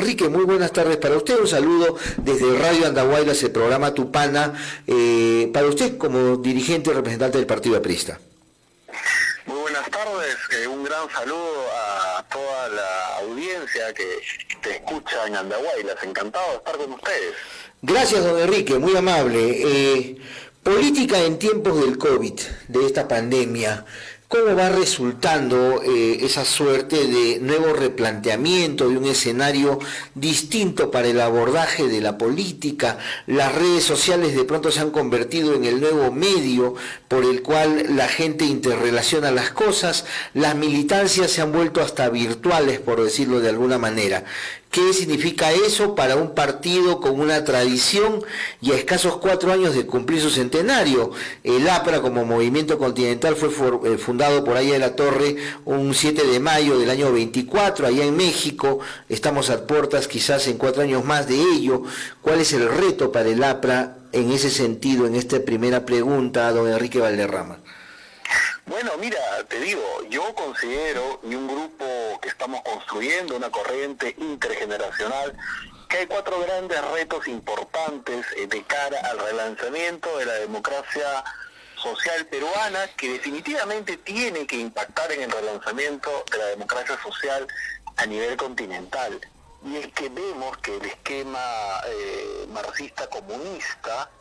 Enrique, muy buenas tardes para usted. Un saludo desde Radio Andahuaylas, el programa Tupana, para usted como dirigente y representante del Partido Aprista. Muy buenas tardes, un gran saludo a toda la audiencia que te escucha en Andahuaylas. Encantado de estar con ustedes. Gracias, don Enrique, muy amable. Política en tiempos del COVID, de esta pandemia. ¿Cómo va resultando esa suerte de nuevo replanteamiento de un escenario distinto para el abordaje de la política? Las redes sociales de pronto se han convertido en el nuevo medio por el cual la gente interrelaciona las cosas, las militancias se han vuelto hasta virtuales, por decirlo de alguna manera. ¿Qué significa eso para un partido con una tradición y a escasos 4 años de cumplir su centenario? El APRA como movimiento continental fue fundado por Aya de la Torre un 7 de mayo del año 24, allá en México. Estamos a puertas quizás en 4 años más de ello. ¿Cuál es el reto para el APRA en ese sentido, en esta primera pregunta, don Enrique Valderrama? Bueno, mira, te digo, yo considero, y un grupo que estamos construyendo, una corriente intergeneracional, que hay 4 grandes retos importantes de cara al relanzamiento de la democracia social peruana, que definitivamente tiene que impactar en el relanzamiento de la democracia social a nivel continental. Y es que vemos que el esquema marxista comunista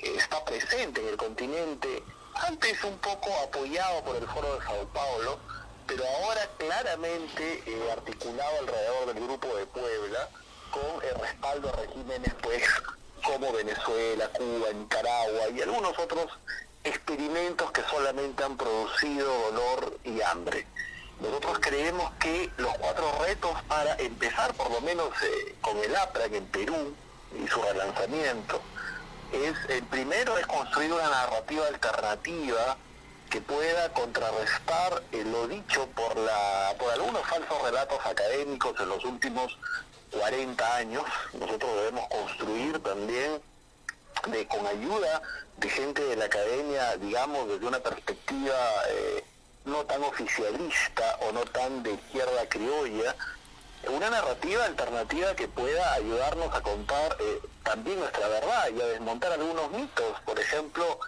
está presente en el continente, antes un poco apoyado por el Foro de Sao Paulo, pero ahora claramente articulado alrededor del Grupo de Puebla, con el respaldo a regímenes pues como Venezuela, Cuba, Nicaragua y algunos otros experimentos que solamente han producido dolor y hambre. Nosotros creemos que los 4 retos para empezar, por lo menos con el APRA en Perú y su relanzamiento, el primero es construir una narrativa alternativa que pueda contrarrestar lo dicho por algunos falsos relatos académicos en los últimos 40 años. Nosotros debemos construir también con ayuda de gente de la academia, digamos, desde una perspectiva no tan oficialista o no tan de izquierda criolla, una narrativa alternativa que pueda ayudarnos a contar también nuestra verdad y a desmontar algunos mitos. Por ejemplo,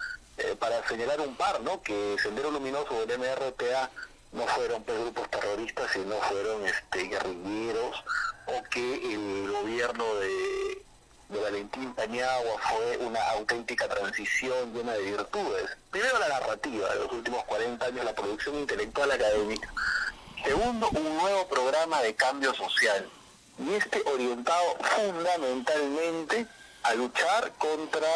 para señalar un par, ¿no? Que Sendero Luminoso del MRTA no fueron grupos terroristas, sino fueron guerrilleros, o que el gobierno de Valentín Paniagua fue una auténtica transición llena de virtudes. Primero, la narrativa de los últimos 40 años, la producción intelectual académica. Segundo, un nuevo programa de cambio social, y orientado fundamentalmente a luchar contra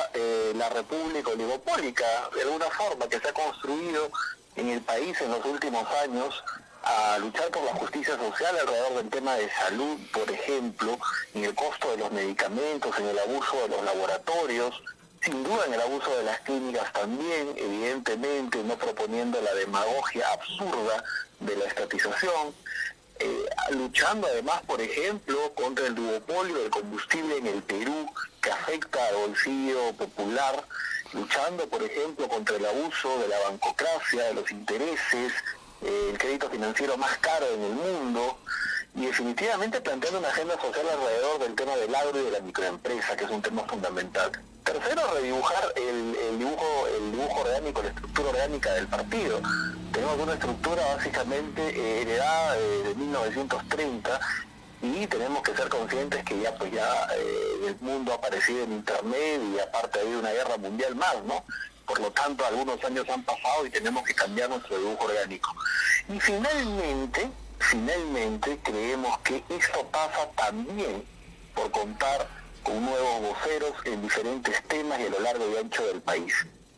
la república oligopólica, de alguna forma, que se ha construido en el país en los últimos años, a luchar por la justicia social alrededor del tema de salud, por ejemplo, en el costo de los medicamentos, en el abuso de los laboratorios, sin duda en el abuso de las clínicas también, evidentemente no proponiendo la demagogia absurda de la estatización, luchando además, por ejemplo, contra el duopolio del combustible en el Perú, que afecta al bolsillo popular, luchando, por ejemplo, contra el abuso de la bancocracia, de los intereses, el crédito financiero más caro en el mundo, y definitivamente planteando una agenda social alrededor del tema del agro y de la microempresa, que es un tema fundamental. Tercero, redibujar el dibujo orgánico, la estructura orgánica del partido. Tenemos una estructura básicamente heredada de 1930, y tenemos que ser conscientes que ya el mundo ha aparecido en internet, y aparte ha habido una guerra mundial más, ¿no? Por lo tanto, algunos años han pasado y tenemos que cambiar nuestro dibujo orgánico. Y finalmente creemos que esto pasa también por contar con nuevos voceros en diferentes temas y a lo largo y ancho del país.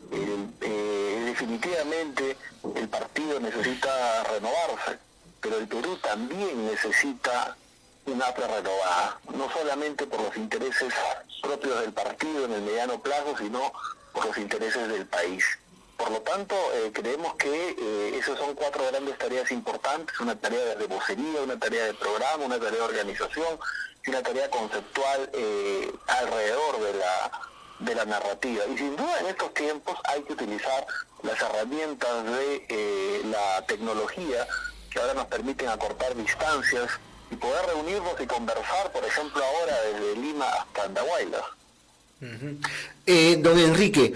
Definitivamente el partido necesita renovarse, pero el Perú también necesita una APRA renovada, no solamente por los intereses propios del partido en el mediano plazo, sino por los intereses del país. Por lo tanto, creemos que esas son 4 grandes tareas importantes: una tarea de vocería, una tarea de programa, una tarea de organización y una tarea conceptual alrededor de la narrativa. Y sin duda en estos tiempos hay que utilizar las herramientas de la tecnología, que ahora nos permiten acortar distancias y poder reunirnos y conversar, por ejemplo, ahora desde Lima hasta Andahuaylas. Don Enrique,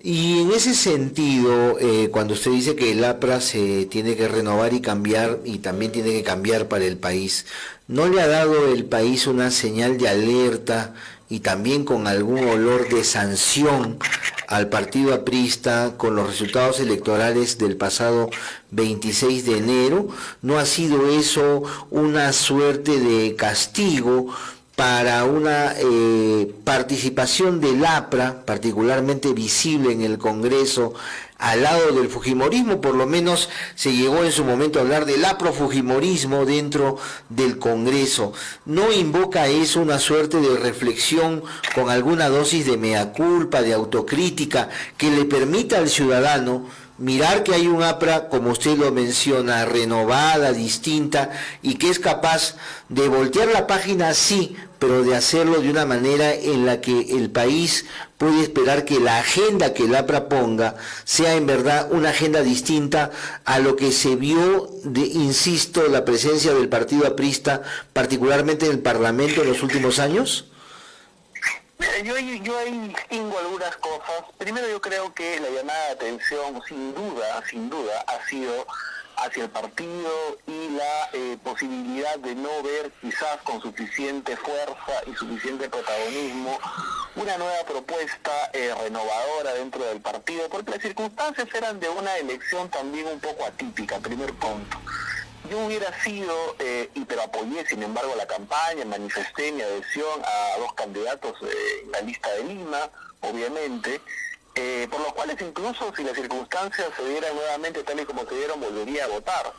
y en ese sentido, cuando usted dice que el APRA se tiene que renovar y cambiar, y también tiene que cambiar para el país, ¿no le ha dado el país una señal de alerta y también con algún olor de sanción al partido aprista con los resultados electorales del pasado 26 de enero? ¿No ha sido eso una suerte de castigo para una participación del APRA, particularmente visible en el Congreso, al lado del fujimorismo? Por lo menos se llegó en su momento a hablar del aprofujimorismo dentro del Congreso. ¿No invoca eso una suerte de reflexión con alguna dosis de mea culpa, de autocrítica, que le permita al ciudadano mirar que hay un APRA, como usted lo menciona, renovada, distinta, y que es capaz de voltear la página, sí, pero de hacerlo de una manera en la que el país puede esperar que la agenda que el APRA ponga sea en verdad una agenda distinta a lo que se vio, insisto, la presencia del partido aprista, particularmente en el Parlamento en los últimos años? Yo ahí distingo algunas cosas. Primero, yo creo que la llamada de atención, sin duda, ha sido hacia el partido y la posibilidad de no ver quizás con suficiente fuerza y suficiente protagonismo una nueva propuesta renovadora dentro del partido, porque las circunstancias eran de una elección también un poco atípica, primer punto. Yo hubiera sido, pero apoyé sin embargo la campaña, manifesté mi adhesión a dos candidatos en la lista de Lima, obviamente, por los cuales incluso si las circunstancias se dieran nuevamente tal y como se dieron, volvería a votar.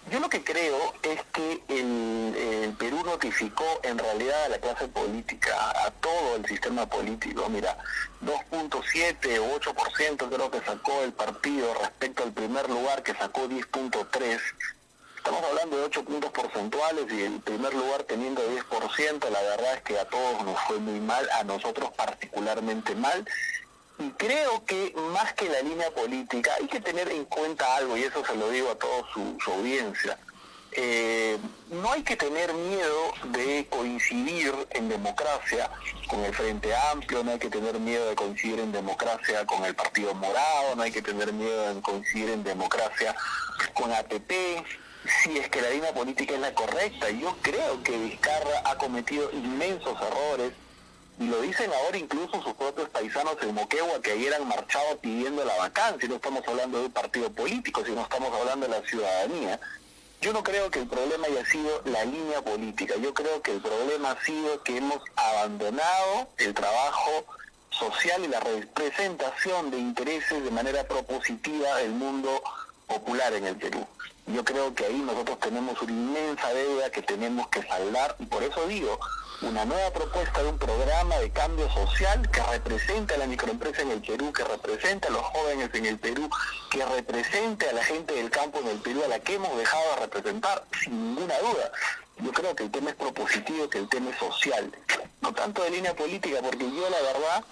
Yo lo que creo es que el Perú notificó en realidad a la clase política, a todo el sistema político. Mira, 2.7 o 8% creo que sacó el partido respecto al primer lugar que sacó 10.3%. Estamos hablando de 8 puntos porcentuales y el primer lugar teniendo 10%, la verdad es que a todos nos fue muy mal, a nosotros particularmente mal. Y creo que más que la línea política hay que tener en cuenta algo, y eso se lo digo a toda su audiencia. No hay que tener miedo de coincidir en democracia con el Frente Amplio, no hay que tener miedo de coincidir en democracia con el Partido Morado, no hay que tener miedo de coincidir en democracia con APP, si es que la línea política es la correcta. Yo creo que Vizcarra ha cometido inmensos errores, y lo dicen ahora incluso sus propios paisanos en Moquegua, que ayer han marchado pidiendo la vacancia. No estamos hablando de un partido político, sino estamos hablando de la ciudadanía. Yo no creo que el problema haya sido la línea política, yo creo que el problema ha sido que hemos abandonado el trabajo social y la representación de intereses de manera propositiva del mundo popular en el Perú. Yo creo que ahí nosotros tenemos una inmensa deuda que tenemos que saldar, y por eso digo, una nueva propuesta de un programa de cambio social que represente a la microempresa en el Perú, que represente a los jóvenes en el Perú, que represente a la gente del campo en el Perú, a la que hemos dejado de representar, sin ninguna duda. Yo creo que el tema es propositivo, que el tema es social, no tanto de línea política, porque yo la verdad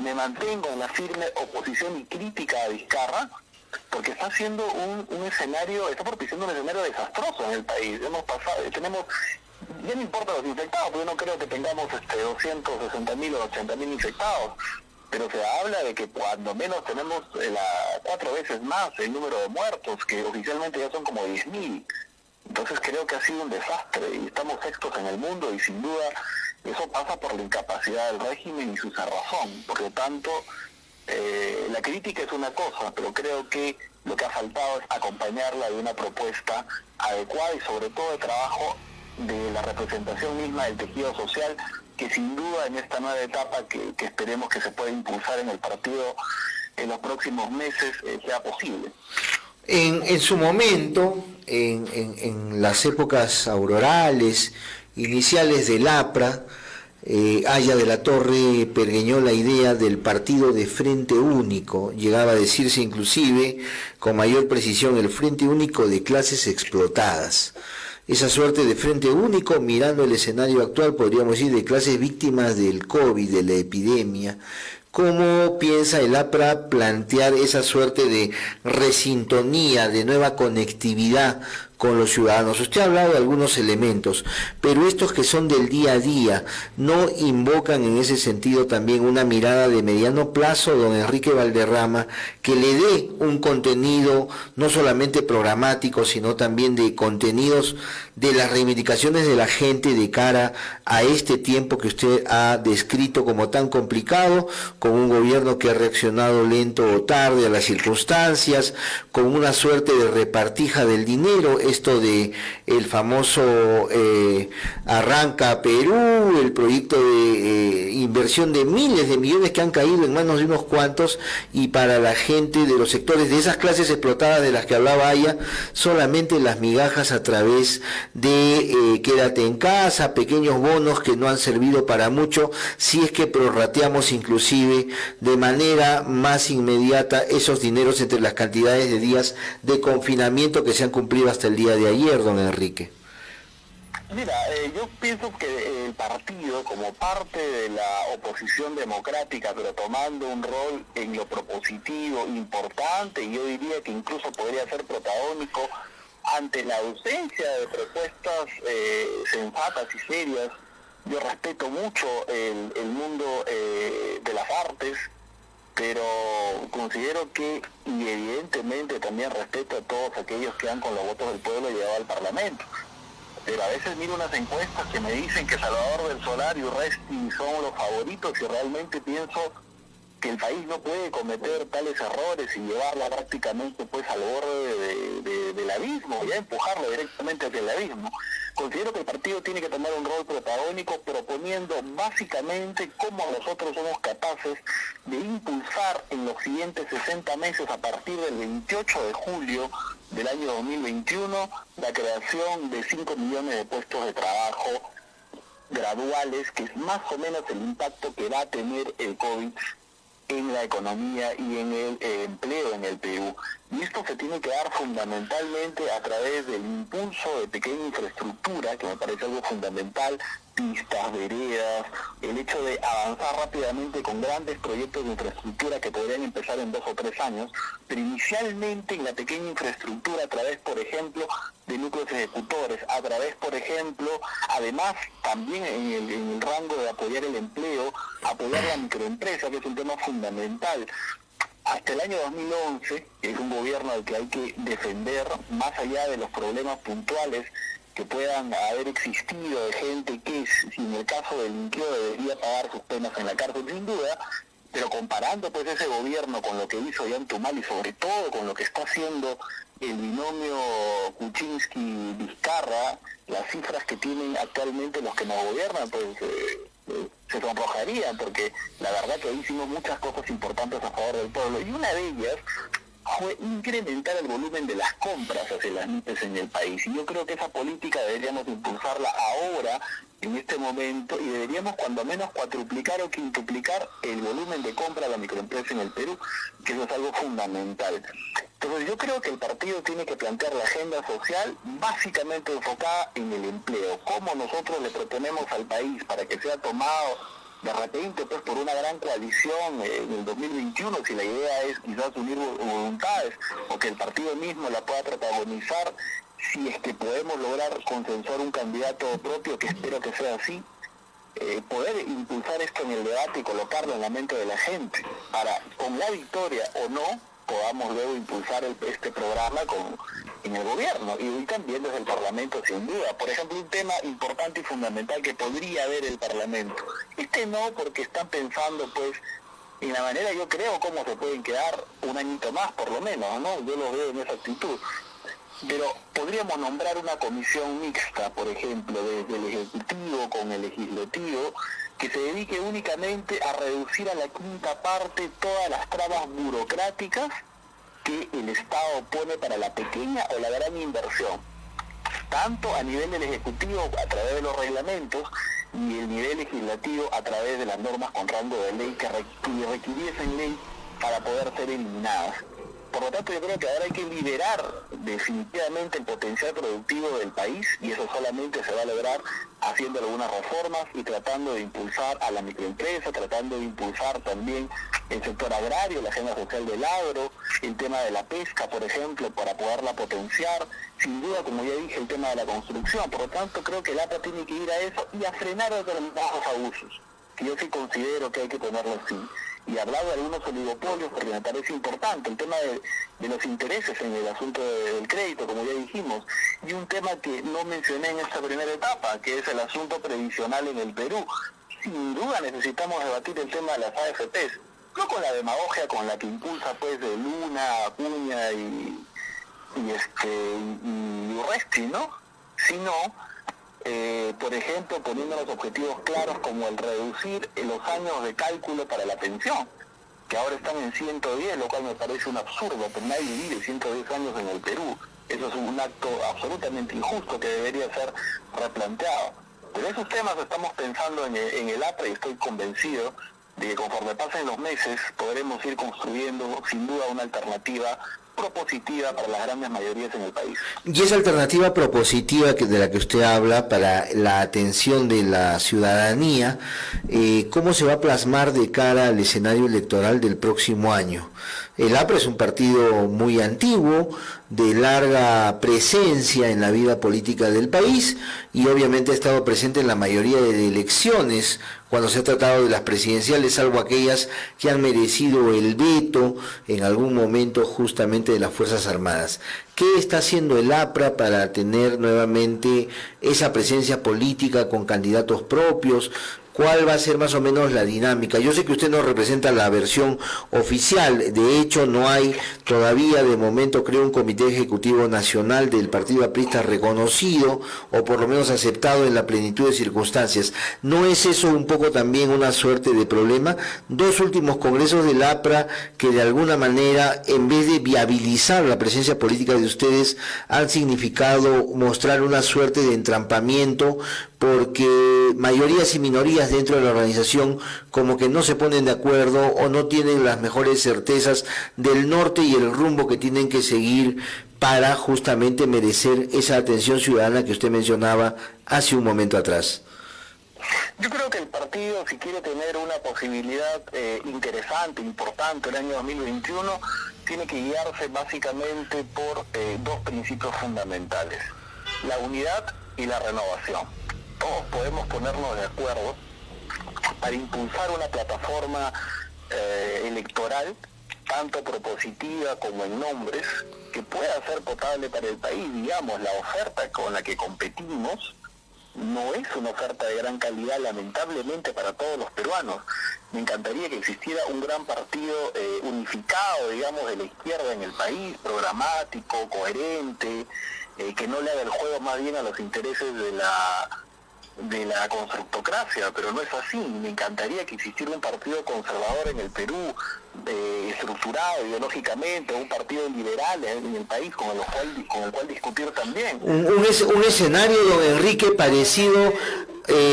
me mantengo en la firme oposición y crítica a Vizcarra, porque está haciendo un escenario, está propiciando un escenario desastroso en el país. Ya no importa los infectados, porque yo no creo que tengamos 260.000 o 80.000 infectados, pero se habla de que cuando menos tenemos 4 veces más el número de muertos, que oficialmente ya son como 10.000. Entonces creo que ha sido un desastre y estamos sextos en el mundo, y sin duda eso pasa por la incapacidad del régimen y su cerrazón. Por lo tanto, la crítica es una cosa, pero creo que lo que ha faltado es acompañarla de una propuesta adecuada y sobre todo de trabajo de la representación misma del tejido social, que sin duda en esta nueva etapa que esperemos que se pueda impulsar en el partido en los próximos meses sea posible. En su momento, en las épocas aurorales, iniciales del APRA, Aya de la Torre pergeñó la idea del partido de Frente Único, llegaba a decirse inclusive con mayor precisión el Frente Único de clases explotadas. Esa suerte de Frente Único, mirando el escenario actual, podríamos decir, de clases víctimas del COVID, de la epidemia. ¿Cómo piensa el APRA plantear esa suerte de resintonía, de nueva conectividad con los ciudadanos. Usted ha hablado de algunos elementos, pero estos que son del día a día, ¿no invocan en ese sentido también una mirada de mediano plazo, don Enrique Valderrama, que le dé un contenido no solamente programático, sino también de contenidos de las reivindicaciones de la gente de cara a este tiempo que usted ha descrito como tan complicado, con un gobierno que ha reaccionado lento o tarde a las circunstancias, con una suerte de repartija del dinero, esto de el famoso Arranca Perú, el proyecto de inversión de miles de millones que han caído en manos de unos cuantos, y para la gente de los sectores de esas clases explotadas de las que hablaba Aya, solamente las migajas a través de quédate en casa, pequeños bonos que no han servido para mucho, si es que prorrateamos inclusive de manera más inmediata esos dineros entre las cantidades de días de confinamiento que se han cumplido hasta el día de ayer, don Enrique. Mira, yo pienso que el partido, como parte de la oposición democrática, pero tomando un rol en lo propositivo importante, y yo diría que incluso podría ser protagónico ante la ausencia de propuestas sensatas y serias. Yo respeto mucho el mundo de las artes, pero considero que, y evidentemente también respeto a todos aquellos que han con los votos del pueblo llegado al Parlamento. Pero a veces miro unas encuestas que me dicen que Salvador del Solar y Urresti son los favoritos, y realmente pienso que el país no puede cometer tales errores y llevarla prácticamente pues al borde del abismo, ya empujarlo directamente hacia el abismo. Considero que el partido tiene que tomar un rol protagónico, proponiendo básicamente cómo nosotros somos capaces de impulsar en los siguientes 60 meses, a partir del 28 de julio del año 2021, la creación de 5 millones de puestos de trabajo graduales, que es más o menos el impacto que va a tener el COVID en la economía y en el empleo en el Perú. Y esto se tiene que dar fundamentalmente a través del impulso de pequeña infraestructura, que me parece algo fundamental, pistas, veredas, el hecho de avanzar rápidamente con grandes proyectos de infraestructura que podrían empezar en 2 o 3 años, pero inicialmente en la pequeña infraestructura a través, por ejemplo, de núcleos ejecutores, a través, por ejemplo, además también en el rango de apoyar el empleo, apoyar la microempresa, que es un tema fundamental. Hasta el año 2011, que es un gobierno al que hay que defender, más allá de los problemas puntuales que puedan haber existido de gente que, si en el caso delinquió, debería pagar sus penas en la cárcel sin duda, pero comparando pues ese gobierno con lo que hizo Yantumal y sobre todo con lo que está haciendo el binomio Kuczynski-Vizcarra, las cifras que tienen actualmente los que nos gobiernan, pues se sonrojarían, porque la verdad que hicimos muchas cosas importantes a favor del pueblo, y una de ellas fue incrementar el volumen de las compras hacia las MIPES en el país. Y yo creo que esa política deberíamos impulsarla ahora, en este momento, y deberíamos cuando menos cuadruplicar o quintuplicar el volumen de compra a la microempresa en el Perú, que eso es algo fundamental. Entonces yo creo que el partido tiene que plantear la agenda social básicamente enfocada en el empleo. Cómo nosotros le proponemos al país para que sea tomado de repente pues por una gran coalición en el 2021, si la idea es quizás unir voluntades, o que el partido mismo la pueda protagonizar, si es que podemos lograr consensuar un candidato propio, que espero que sea así, poder impulsar esto en el debate y colocarlo en la mente de la gente, para con la victoria o no podamos luego impulsar este programa en el gobierno y también desde el Parlamento, sin duda. Por ejemplo, un tema importante y fundamental que podría ver el Parlamento. No, porque están pensando pues en la manera, yo creo, cómo se pueden quedar un añito más por lo menos, ¿no? Yo lo veo en esa actitud. Pero podríamos nombrar una comisión mixta, por ejemplo, desde el Ejecutivo con el Legislativo, que se dedique únicamente a reducir a la quinta parte todas las trabas burocráticas que el Estado pone para la pequeña o la gran inversión, tanto a nivel del Ejecutivo a través de los reglamentos y el nivel legislativo a través de las normas con rango de ley que requiriesen ley para poder ser eliminadas. Por lo tanto, yo creo que ahora hay que liberar definitivamente el potencial productivo del país, y eso solamente se va a lograr haciendo algunas reformas y tratando de impulsar a la microempresa, tratando de impulsar también el sector agrario, la agenda social del agro, el tema de la pesca, por ejemplo, para poderla potenciar. Sin duda, como ya dije, el tema de la construcción. Por lo tanto, creo que el APRA tiene que ir a eso y a frenar determinados abusos, que yo sí considero que hay que ponerlo así. Y hablar de algunos oligopolios, porque me parece importante, el tema de los intereses en el asunto del crédito, como ya dijimos, y un tema que no mencioné en esta primera etapa, que es el asunto previsional en el Perú. Sin duda necesitamos debatir el tema de las AFPs, no con la demagogia con la que impulsa pues de Luna, Acuña y Urresti, ¿no? Sino, por ejemplo, poniendo los objetivos claros como el reducir los años de cálculo para la pensión, que ahora están en 110, lo cual me parece un absurdo, pero nadie vive 110 años en el Perú. Eso es un acto absolutamente injusto que debería ser replanteado. Pero esos temas estamos pensando en el APRA, y estoy convencido de que conforme pasen los meses podremos ir construyendo sin duda una alternativa propositiva para las grandes mayorías en el país. Y esa alternativa propositiva de la que usted habla para la atención de la ciudadanía, ¿cómo se va a plasmar de cara al escenario electoral del próximo año? El APRA es un partido muy antiguo, de larga presencia en la vida política del país, y obviamente ha estado presente en la mayoría de elecciones cuando se ha tratado de las presidenciales, salvo aquellas que han merecido el veto en algún momento justamente de las Fuerzas Armadas. ¿Qué está haciendo el APRA para tener nuevamente esa presencia política con candidatos propios? ¿Cuál va a ser más o menos la dinámica? Yo sé que usted no representa la versión oficial, de hecho no hay todavía de momento, creo, un comité ejecutivo nacional del Partido Aprista reconocido o por lo menos aceptado en la plenitud de circunstancias. ¿No es eso un poco también una suerte de problema? Dos últimos congresos del APRA que de alguna manera, en vez de viabilizar la presencia política de ustedes, han significado mostrar una suerte de entrampamiento, porque mayorías y minorías dentro de la organización como que no se ponen de acuerdo o no tienen las mejores certezas del norte y el rumbo que tienen que seguir para justamente merecer esa atención ciudadana que usted mencionaba hace un momento atrás. Yo creo que el partido, si quiere tener una posibilidad interesante, importante el año 2021, tiene que guiarse básicamente por dos principios fundamentales: la unidad y la renovación. Todos podemos ponernos de acuerdo para impulsar una plataforma electoral, tanto propositiva como en nombres, que pueda ser potable para el país. Digamos, la oferta con la que competimos no es una oferta de gran calidad, lamentablemente, para todos los peruanos. Me encantaría que existiera un gran partido unificado, digamos, de la izquierda en el país, programático, coherente, que no le haga el juego más bien a los intereses de la constructocracia, pero no es así. Me encantaría que existiera un partido conservador en el Perú, estructurado ideológicamente, un partido liberal en el país con el cual discutir también. Un escenario, don Enrique, parecido,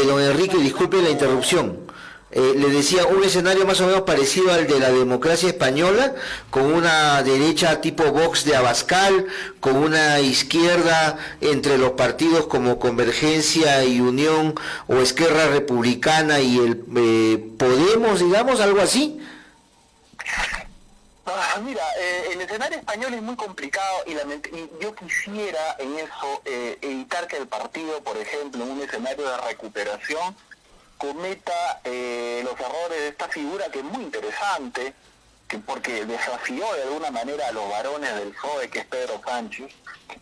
don Enrique, disculpe la interrupción. Le decía, un escenario más o menos parecido al de la democracia española, con una derecha tipo Vox de Abascal, con una izquierda entre los partidos como Convergencia y Unión, o Esquerra Republicana y el Podemos, digamos, algo así. Mira, el escenario español es muy complicado y yo quisiera en eso evitar que el partido, por ejemplo, en un escenario de recuperación, cometa los errores de esta figura que es muy interesante, porque desafió de alguna manera a los varones del PSOE, que es Pedro Sánchez,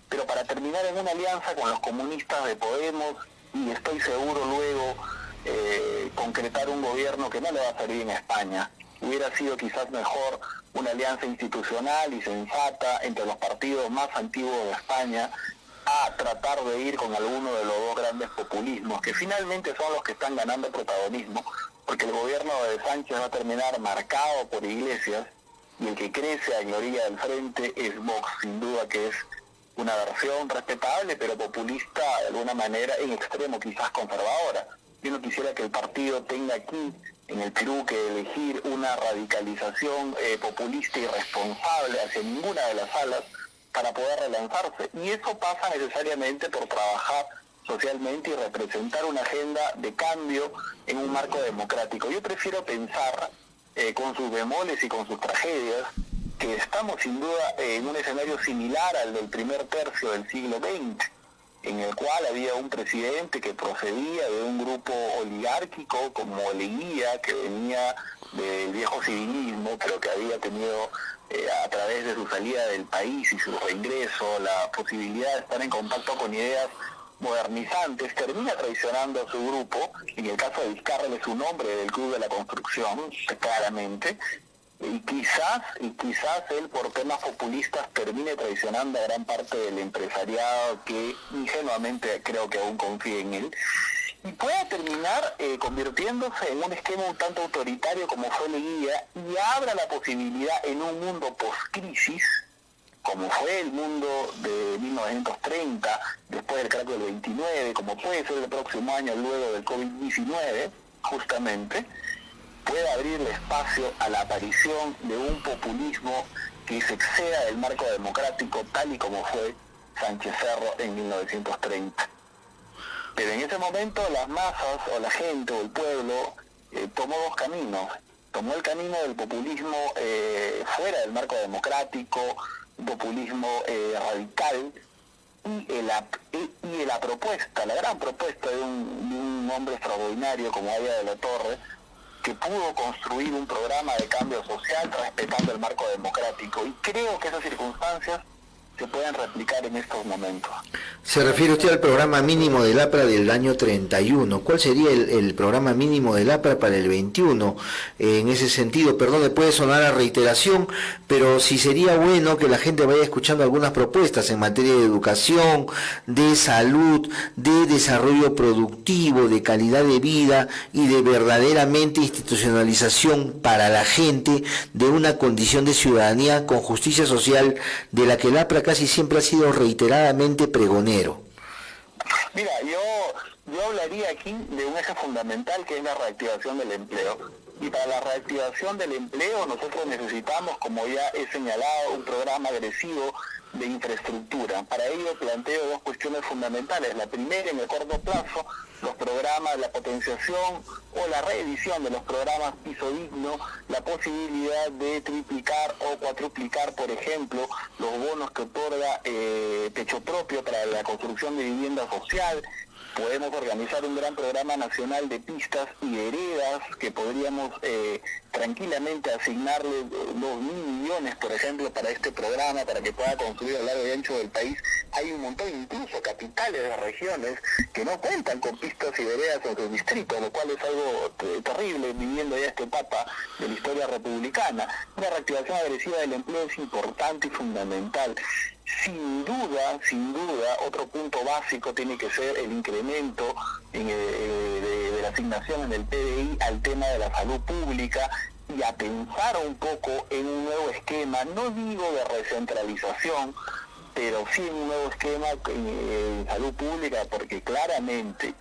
pero para terminar en una alianza con los comunistas de Podemos, y estoy seguro luego concretar un gobierno que no le va a servir en España. Hubiera sido quizás mejor una alianza institucional y sensata entre los partidos más antiguos de España, a tratar de ir con alguno de los dos grandes populismos, que finalmente son los que están ganando protagonismo, porque el gobierno de Sánchez va a terminar marcado por Iglesias, y el que crece a la orilla del frente es Vox, sin duda, que es una versión respetable, pero populista de alguna manera, en extremo quizás conservadora. Yo no quisiera que el partido tenga aquí en el Perú que elegir una radicalización populista irresponsable hacia ninguna de las alas para poder relanzarse. Y eso pasa necesariamente por trabajar socialmente y representar una agenda de cambio en un marco democrático. Yo prefiero pensar, con sus bemoles y con sus tragedias, que estamos sin duda en un escenario similar al del primer tercio del siglo XX, en el cual había un presidente que procedía de un grupo oligárquico como Leguía, que venía del viejo civilismo, pero que había tenido a través de su salida del país y su reingreso la posibilidad de estar en contacto con ideas modernizantes, termina traicionando a su grupo. En el caso de Vizcarra es un nombre del Club de la Construcción, claramente, y quizás él por temas populistas termine traicionando a gran parte del empresariado que ingenuamente creo que aún confía en él, y pueda terminar convirtiéndose en un esquema un tanto autoritario como fue Leguía, y abra la posibilidad en un mundo post-crisis, como fue el mundo de 1930, después del crack del 29, como puede ser el próximo año luego del COVID-19, justamente, puede abrirle espacio a la aparición de un populismo que se exceda del marco democrático tal y como fue Sánchez Cerro en 1930. Pero en ese momento las masas o la gente o el pueblo tomó dos caminos. Tomó el camino del populismo fuera del marco democrático, un populismo radical, y la propuesta, la gran propuesta de un hombre extraordinario como Aya de la Torre, que pudo construir un programa de cambio social respetando el marco democrático. Y creo que esas circunstancias se pueden replicar en estos momentos. Se refiere usted al programa mínimo del APRA del año 31. ¿Cuál sería el programa mínimo del APRA para el 21? En ese sentido, perdón, le puede sonar a reiteración, pero sí sería bueno que la gente vaya escuchando algunas propuestas en materia de educación, de salud, de desarrollo productivo, de calidad de vida y de verdaderamente institucionalización para la gente de una condición de ciudadanía con justicia social de la que el APRA casi siempre ha sido reiteradamente pregonero. Mira, yo hablaría aquí de un eje fundamental que es la reactivación del empleo. Y para la reactivación del empleo nosotros necesitamos, como ya he señalado, un programa agresivo de infraestructura. Para ello planteo dos cuestiones fundamentales. La primera, en el corto plazo, los programas, la potenciación o la reedición de los programas Piso Digno, la posibilidad de triplicar o cuatruplicar, por ejemplo, los bonos que otorga Techo Propio para la construcción de vivienda social. Podemos organizar un gran programa nacional de pistas y veredas que podríamos tranquilamente asignarle 2.000 millones, por ejemplo, para este programa, para que pueda construir a lo largo y ancho del país. Hay un montón, incluso capitales de regiones, que no cuentan con pistas y veredas en sus distritos, lo cual es algo terrible viviendo ya esta etapa de la historia republicana. Una reactivación agresiva del empleo es importante y fundamental. Sin duda, otro punto básico tiene que ser el incremento de la asignación en el PDI al tema de la salud pública, y a pensar un poco en un nuevo esquema, no digo de recentralización, pero sí en un nuevo esquema en salud pública, porque claramente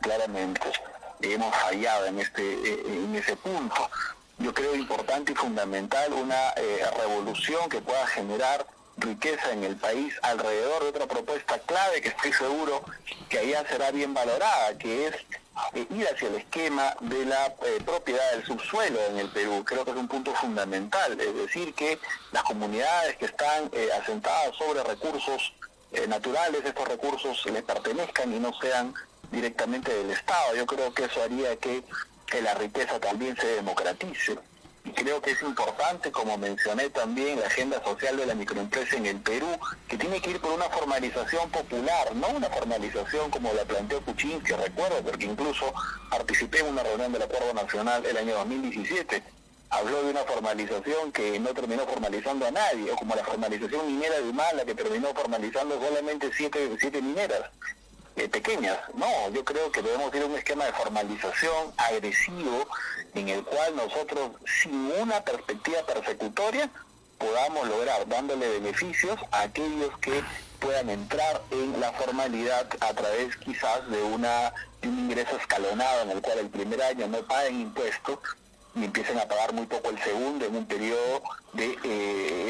hemos fallado en ese punto. Yo creo importante y fundamental una revolución que pueda generar riqueza en el país alrededor de otra propuesta clave que estoy seguro que allá será bien valorada, que es ir hacia el esquema de la propiedad del subsuelo en el Perú. Creo que es un punto fundamental, es decir, que las comunidades que están asentadas sobre recursos naturales, estos recursos les pertenezcan y no sean directamente del Estado. Yo creo que eso haría que la riqueza también se democratice. Y creo que es importante, como mencioné también, la agenda social de la microempresa en el Perú, que tiene que ir por una formalización popular, no una formalización como la planteó Kuczynski, recuerdo, porque incluso participé en una reunión del Acuerdo Nacional el año 2017. Habló de una formalización que no terminó formalizando a nadie, o como la formalización minera de Humala, que terminó formalizando solamente siete mineras pequeñas. No, yo creo que debemos ir a un esquema de formalización agresivo en el cual nosotros, sin una perspectiva persecutoria, podamos lograr dándole beneficios a aquellos que puedan entrar en la formalidad a través quizás de un ingreso escalonado en el cual el primer año no paguen impuestos y empiecen a pagar muy poco el segundo en un periodo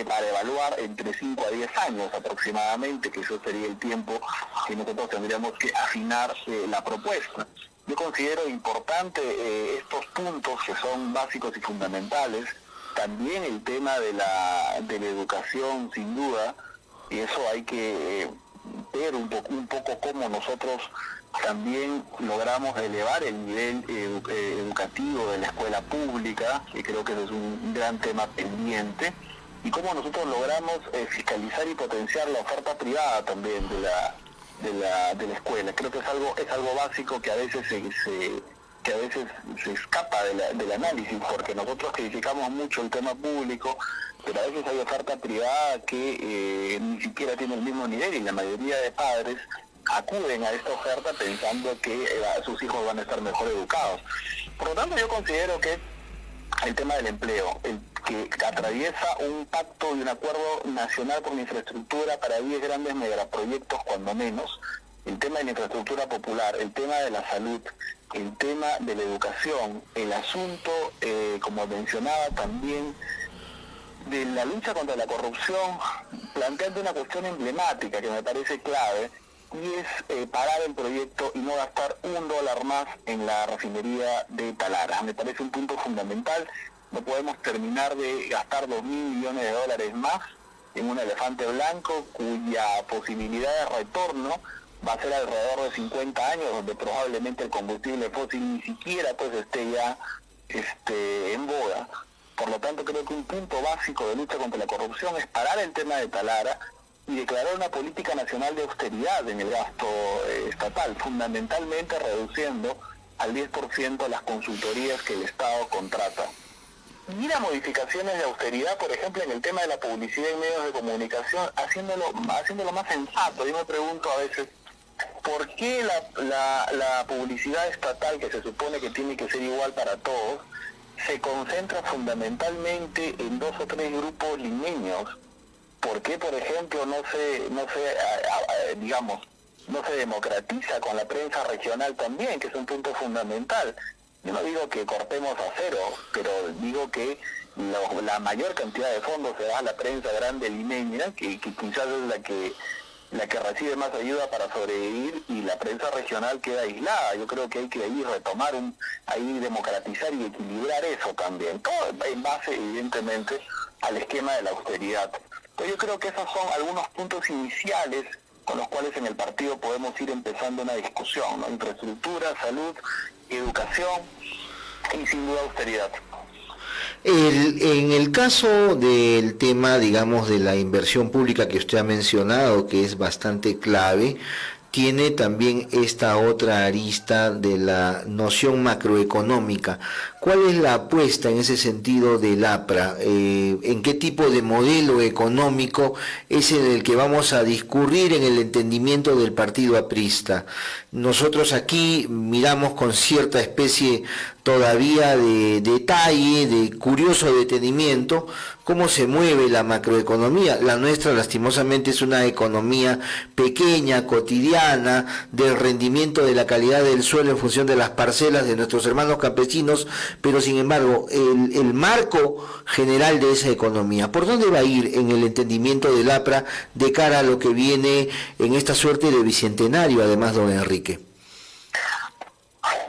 para evaluar entre 5 a 10 años aproximadamente, que eso sería el tiempo que nosotros tendríamos que afinar la propuesta. Yo considero importante estos puntos que son básicos y fundamentales. También el tema de la educación, sin duda, y eso hay que ver un poco cómo nosotros también logramos elevar el nivel educativo de la escuela pública, y creo que ese es un gran tema pendiente, y cómo nosotros logramos fiscalizar y potenciar la oferta privada también de la escuela. Creo que es algo básico que a veces se escapa del análisis, porque nosotros criticamos mucho el tema público, pero a veces hay oferta privada que ni siquiera tiene el mismo nivel, y la mayoría de padres acuden a esta oferta pensando que sus hijos van a estar mejor educados. Por lo tanto, yo considero que el tema del empleo, que atraviesa un pacto y un acuerdo nacional por la infraestructura para 10 grandes megaproyectos cuando menos, el tema de la infraestructura popular, el tema de la salud, el tema de la educación, el asunto, como mencionaba también, de la lucha contra la corrupción, planteando una cuestión emblemática que me parece clave, y es parar el proyecto y no gastar $1 más en la refinería de Talara. Me parece un punto fundamental. No podemos terminar de gastar $2.000 millones más en un elefante blanco cuya posibilidad de retorno va a ser alrededor de 50 años, donde probablemente el combustible fósil ni siquiera pues esté ya en boga. Por lo tanto, creo que un punto básico de lucha contra la corrupción es parar el tema de Talara y declarar una política nacional de austeridad en el gasto estatal, fundamentalmente reduciendo al 10% las consultorías que el Estado contrata. Y las modificaciones de austeridad, por ejemplo, en el tema de la publicidad en medios de comunicación, haciéndolo más sensato. Yo me pregunto a veces, ¿por qué la publicidad estatal, que se supone que tiene que ser igual para todos, se concentra fundamentalmente en 2 o 3 grupos limeños? ¿Por qué, por ejemplo, no se democratiza con la prensa regional también, que es un punto fundamental? Yo no digo que cortemos a cero, pero digo que la mayor cantidad de fondos se da a la prensa grande limeña, que quizás es la que recibe más ayuda para sobrevivir, y la prensa regional queda aislada. Yo creo que hay que ahí retomar, democratizar y equilibrar eso también, todo en base evidentemente al esquema de la austeridad. Entonces yo creo que esos son algunos puntos iniciales con los cuales en el partido podemos ir empezando una discusión, ¿no? Infraestructura, salud, educación y sin duda austeridad. En el caso del tema, digamos, de la inversión pública que usted ha mencionado, que es bastante clave, tiene también esta otra arista de la noción macroeconómica. ¿Cuál es la apuesta en ese sentido del APRA? ¿En qué tipo de modelo económico es en el que vamos a discurrir en el entendimiento del partido aprista? Nosotros aquí miramos con cierta especie todavía de detalle, de curioso detenimiento, cómo se mueve la macroeconomía. La nuestra lastimosamente es una economía pequeña, cotidiana, del rendimiento de la calidad del suelo en función de las parcelas de nuestros hermanos campesinos, pero sin embargo el marco general de esa economía, ¿por dónde va a ir en el entendimiento del APRA de cara a lo que viene en esta suerte de bicentenario, además, don Enrique?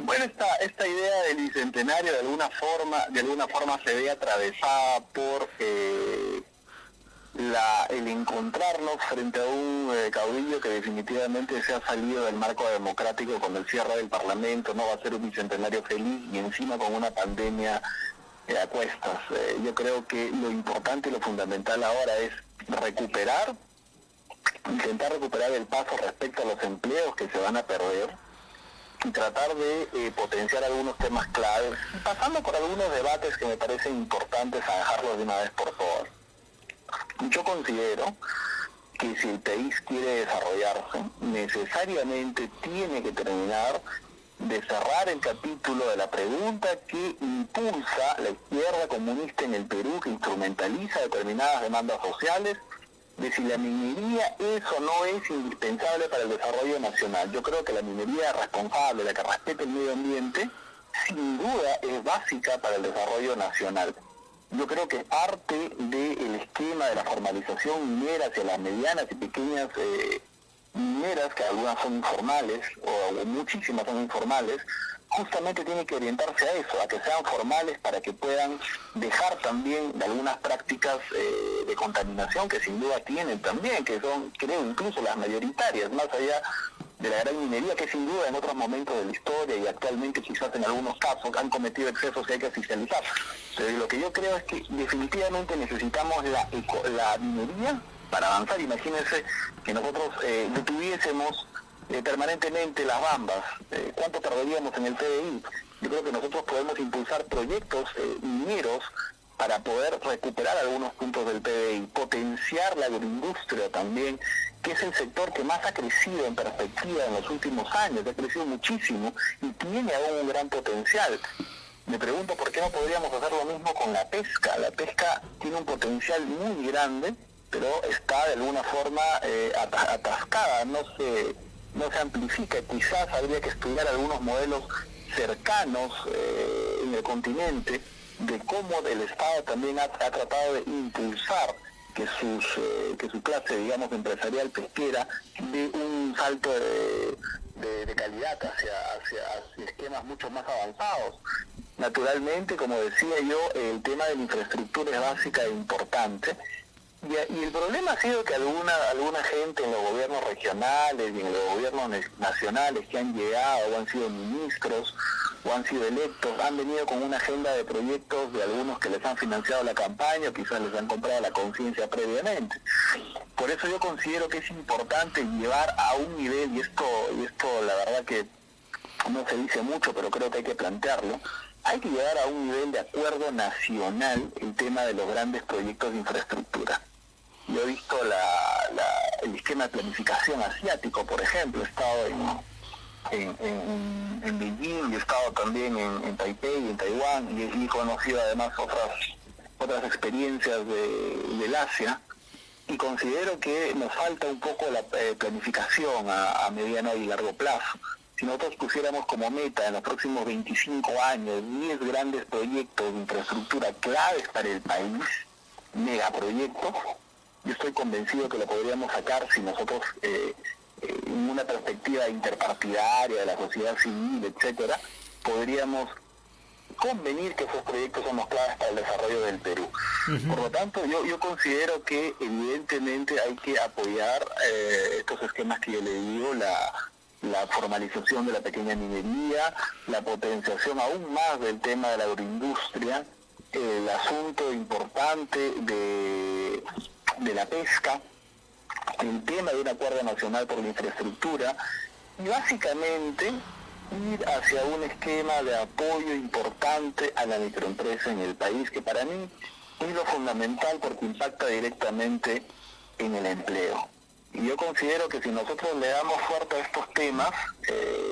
Bueno, esta idea del bicentenario de alguna forma se ve atravesada por el encontrarnos frente a un caudillo que definitivamente se ha salido del marco democrático con el cierre del Parlamento. No va a ser un bicentenario feliz, y encima con una pandemia a cuestas. Yo creo que lo importante y lo fundamental ahora es intentar recuperar el paso respecto a los empleos que se van a perder, y tratar de potenciar algunos temas claves, pasando por algunos debates que me parecen importantes a dejarlos de una vez por todas. Yo considero que si el país quiere desarrollarse, necesariamente tiene que terminar de cerrar el capítulo de la pregunta que impulsa la izquierda comunista en el Perú, que instrumentaliza determinadas demandas sociales, de si la minería es o no es indispensable para el desarrollo nacional. Yo creo que la minería responsable, la que respete el medio ambiente, sin duda es básica para el desarrollo nacional. Yo creo que parte del esquema de la formalización minera hacia las medianas y pequeñas mineras, que algunas son informales, o muchísimas son informales, justamente tiene que orientarse a eso, a que sean formales para que puedan dejar también de algunas prácticas de contaminación que sin duda tienen también, que son, creo, incluso las mayoritarias, más allá de la gran minería, que sin duda en otros momentos de la historia y actualmente quizás en algunos casos han cometido excesos que hay que oficializar. Pero lo que yo creo es que definitivamente necesitamos la minería para avanzar. Imagínense que nosotros detuviésemos permanentemente las bambas. ¿Cuánto tardaríamos en el PDI? Yo creo que nosotros podemos impulsar proyectos mineros para poder recuperar algunos puntos del PDI, potenciar la agroindustria también, que es el sector que más ha crecido en perspectiva en los últimos años, ha crecido muchísimo y tiene aún un gran potencial. Me pregunto por qué no podríamos hacer lo mismo con la pesca. La pesca tiene un potencial muy grande, pero está de alguna forma atascada, no se amplifica. Quizás habría que estudiar algunos modelos cercanos en el continente de cómo el Estado también ha tratado de impulsar que su clase, digamos, empresarial pesquera dé un salto de calidad hacia esquemas mucho más avanzados. Naturalmente, como decía yo, el tema de la infraestructura es básica e importante. Y el problema ha sido que alguna gente en los gobiernos regionales y en los gobiernos nacionales que han llegado o han sido ministros o han sido electos, han venido con una agenda de proyectos de algunos que les han financiado la campaña o quizás les han comprado la conciencia previamente. Por eso yo considero que es importante llevar a un nivel, y esto la verdad que no se dice mucho, pero creo que hay que plantearlo, hay que llevar a un nivel de acuerdo nacional el tema de los grandes proyectos de infraestructura. Yo he visto el esquema de planificación asiático, por ejemplo. He estado en Beijing, y he estado también en Taipei, en Taiwán, y he conocido además otras experiencias del Asia, y considero que nos falta un poco la planificación a mediano y largo plazo. Si nosotros pusiéramos como meta en los próximos 25 años 10 grandes proyectos de infraestructura claves para el país, megaproyectos, yo estoy convencido que lo podríamos sacar si nosotros, en una perspectiva interpartidaria de la sociedad civil, etcétera, podríamos convenir que esos proyectos son los claves para el desarrollo del Perú. Por lo tanto, yo considero que evidentemente hay que apoyar estos esquemas que yo le digo, la formalización de la pequeña minería, la potenciación aún más del tema de la agroindustria, el asunto importante de la pesca, el tema de un acuerdo nacional por la infraestructura, y básicamente ir hacia un esquema de apoyo importante a la microempresa en el país, que para mí es lo fundamental porque impacta directamente en el empleo. Y yo considero que si nosotros le damos fuerte a estos temas,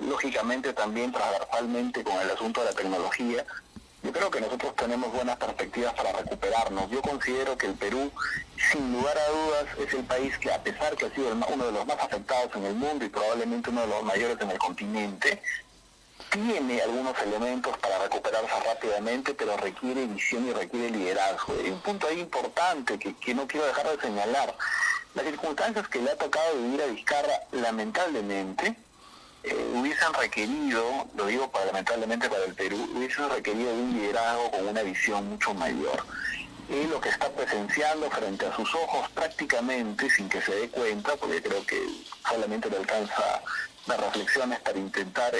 lógicamente también transversalmente con el asunto de la tecnología, yo creo que nosotros tenemos buenas perspectivas para recuperarnos. Yo considero que el Perú, sin lugar a dudas, es el país que, a pesar que ha sido uno de los más afectados en el mundo y probablemente uno de los mayores en el continente, tiene algunos elementos para recuperarse rápidamente, pero requiere visión y requiere liderazgo. Hay un punto ahí importante que no quiero dejar de señalar. Las circunstancias que le ha tocado vivir a Vizcarra, lamentablemente, hubiesen requerido, lo digo lamentablemente para el Perú, hubiesen requerido de un liderazgo con una visión mucho mayor. Él lo que está presenciando frente a sus ojos prácticamente, sin que se dé cuenta, porque creo que solamente le alcanza las reflexiones para intentar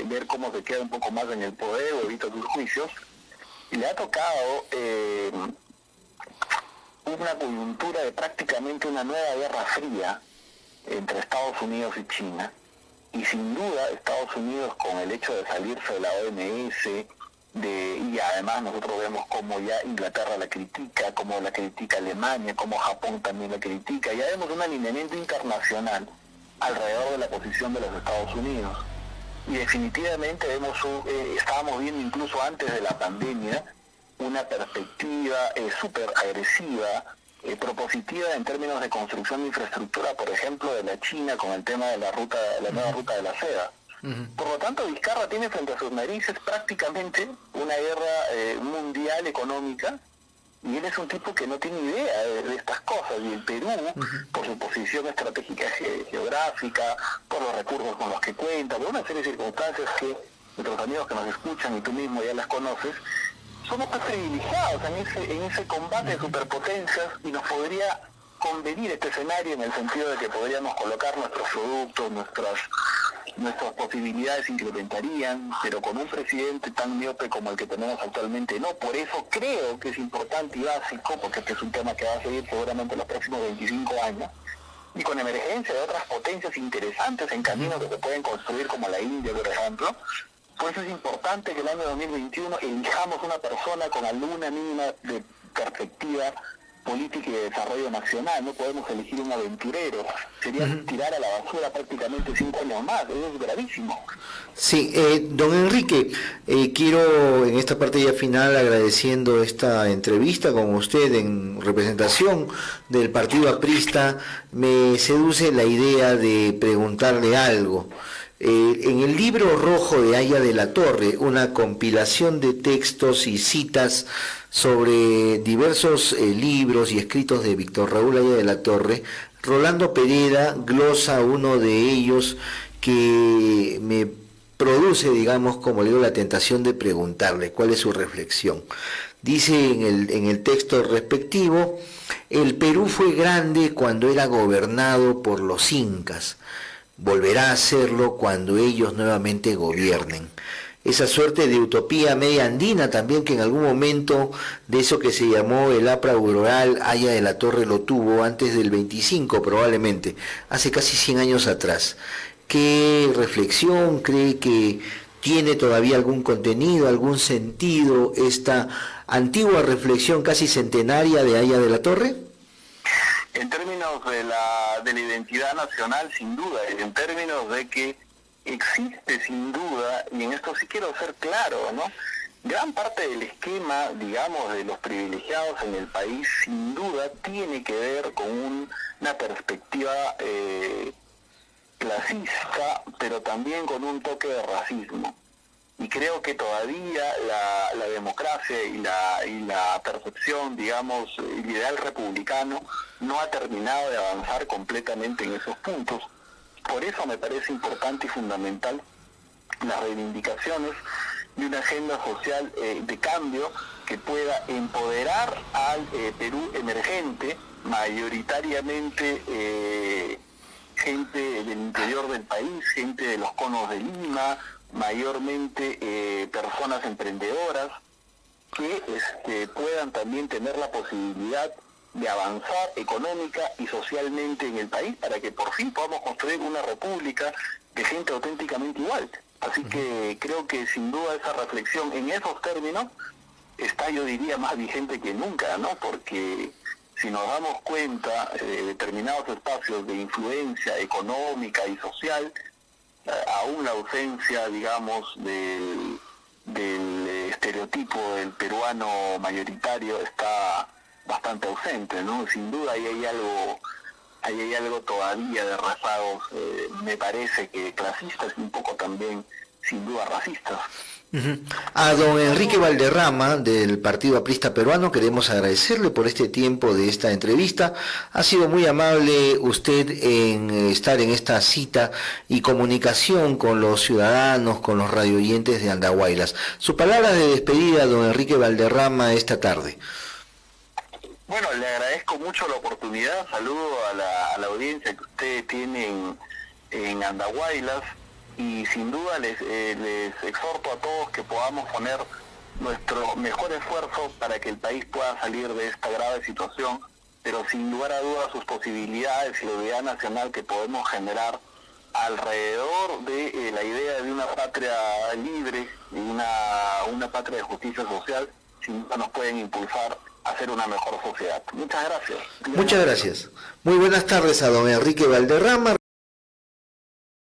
ver cómo se queda un poco más en el poder o evita sus juicios, y le ha tocado una coyuntura de prácticamente una nueva guerra fría entre Estados Unidos y China. Y sin duda Estados Unidos, con el hecho de salirse de la OMS, y además nosotros vemos cómo ya Inglaterra la critica, cómo la critica Alemania, cómo Japón también la critica, ya vemos un alineamiento internacional alrededor de la posición de los Estados Unidos. Y definitivamente estábamos viendo incluso antes de la pandemia una perspectiva súper agresiva, propositiva en términos de construcción de infraestructura, por ejemplo, de la China con el tema de la nueva ruta de la seda. Por lo tanto, Vizcarra tiene frente a sus narices prácticamente una guerra mundial económica, y él es un tipo que no tiene idea de estas cosas. Y el Perú, por su posición estratégica geográfica, por los recursos con los que cuenta, por una serie de circunstancias que nuestros amigos que nos escuchan y tú mismo ya las conoces, somos más privilegiados en ese combate de superpotencias, y nos podría convenir este escenario en el sentido de que podríamos colocar nuestros productos, nuestras posibilidades incrementarían, pero con un presidente tan miope como el que tenemos actualmente no. Por eso creo que es importante y básico, porque este es un tema que va a seguir seguramente los próximos 25 años, y con emergencia de otras potencias interesantes en caminos que se pueden construir, como la India, por ejemplo. Por eso es importante que el año 2021 elijamos una persona con alguna mínima de perspectiva política y de desarrollo nacional. No podemos elegir un aventurero, sería tirar a la basura prácticamente 5 años más. Eso es gravísimo. Sí, don Enrique, quiero en esta parte ya final, agradeciendo esta entrevista con usted en representación del Partido Aprista, me seduce la idea de preguntarle algo. En el libro rojo de Aya de la Torre, una compilación de textos y citas sobre diversos libros y escritos de Víctor Raúl Aya de la Torre, Rolando Pereda glosa uno de ellos que me produce, digamos, como le digo, la tentación de preguntarle cuál es su reflexión. Dice en el texto respectivo: el Perú fue grande cuando era gobernado por los incas, volverá a serlo cuando ellos nuevamente gobiernen. Esa suerte de utopía media andina también, que en algún momento de eso que se llamó el APRA rural, Aya de la Torre lo tuvo antes del 25 probablemente, hace casi 100 años atrás. ¿Qué reflexión cree que tiene todavía algún contenido, algún sentido esta antigua reflexión casi centenaria de Aya de la Torre? En términos de la identidad nacional, sin duda, en términos de que existe sin duda, y en esto sí quiero ser claro, ¿no? Gran parte del esquema, digamos, de los privilegiados en el país, sin duda, tiene que ver con una perspectiva clasista, pero también con un toque de racismo. Y creo que todavía la democracia y la percepción, digamos, el ideal republicano no ha terminado de avanzar completamente en esos puntos. Por eso me parece importante y fundamental las reivindicaciones de una agenda social de cambio que pueda empoderar al Perú emergente, mayoritariamente gente del interior del país, gente de los conos de Lima, mayormente personas emprendedoras, que puedan también tener la posibilidad de avanzar económica y socialmente en el país, para que por fin podamos construir una república de gente auténticamente igual. Así que creo que sin duda esa reflexión en esos términos está, yo diría, más vigente que nunca, ¿no? Porque si nos damos cuenta de determinados espacios de influencia económica y social, aún la ausencia, digamos, del estereotipo del peruano mayoritario está bastante ausente, ¿no? Sin duda ahí hay algo todavía de rezagos, me parece que clasistas y un poco también, sin duda, racistas. A don Enrique Valderrama, del Partido Aprista Peruano, queremos agradecerle por este tiempo de esta entrevista. Ha sido muy amable usted en estar en esta cita y comunicación con los ciudadanos, con los radioyentes de Andahuaylas. Su palabra de despedida, don Enrique Valderrama, esta tarde. Bueno, le agradezco mucho la oportunidad. Saludo a la audiencia que usted tiene en Andahuaylas. Y sin duda les exhorto a todos que podamos poner nuestro mejor esfuerzo para que el país pueda salir de esta grave situación, pero sin lugar a dudas sus posibilidades y la unidad nacional que podemos generar alrededor de la idea de una patria libre y una patria de justicia social, sin duda nos pueden impulsar a hacer una mejor sociedad. Muchas gracias. Muchas gracias. Muy buenas tardes a don Enrique Valderrama.